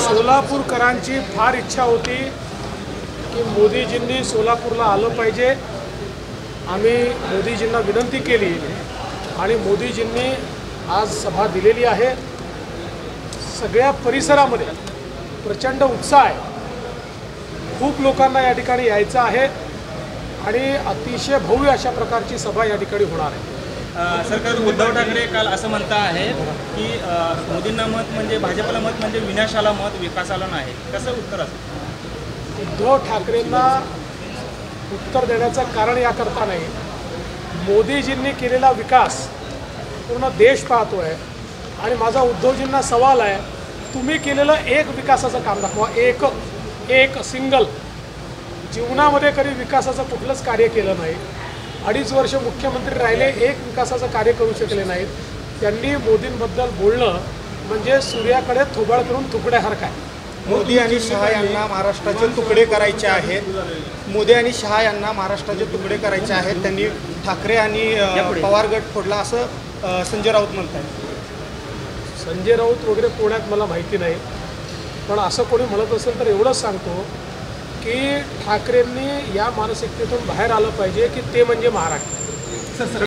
सोलापूरकरांची फार इच्छा होती की मोदीजींनी सोलापूरला आलं पाहिजे। आम्ही मोदीजींना विनंती केली आणि मोदीजींनी आज सभा दिलेली आहे। सगळ्या परिसरामध्ये प्रचंड उत्साह आहे। खूप लोकांना या ठिकाणी यायचं आहे आणि अतिशय भव्य अशा प्रकारची सभा या ठिकाणी होणार आहे। सरकार उद्धव ठाकरे काल असं म्हणता आहेत की मोदींना मत म्हणजे भाजपला मत म्हणजे विनाशाला मत विकासाला नाही, कसं उत्तर असेल? उद्धव ठाकरेंना उत्तर देण्याचं कारण याकरता नाही, मोदीजींनी केलेला विकास पूर्ण देश पाहतो आहे आणि माझा उद्धवजींना सवाल आहे, तुम्ही केलेलं एक विकासाचं काम दाखवा। एक सिंगल जीवनामध्ये कधी विकासाचं कुठलंच कार्य केलं नाही। 2.5 वर्ष मुख्यमंत्री राहिले, एक विकासाचं कार्य करू शकले नाहीत। त्यांनी मोदींबद्दल बोलणं म्हणजे सूर्याकडे थोबाड करून तुकड्यासारखं आहे। मोदी आणि शहा यांना महाराष्ट्राचे तुकडे करायचे आहेत। मोदी आणि शहा यांना महाराष्ट्राचे तुकडे करायचे आहेत। त्यांनी ठाकरे आणि पवार गट फोडला असं संजय राऊत म्हणतात। संजय राऊत वगैरे पुण्यात मला माहिती नाही, पण असं कोणी म्हणत असेल तर एवढंच सांगतो की ठाकरेंनी या मानसिकतेतून बाहेर आलं पाहिजे की ते म्हणजे महाराष्ट्र।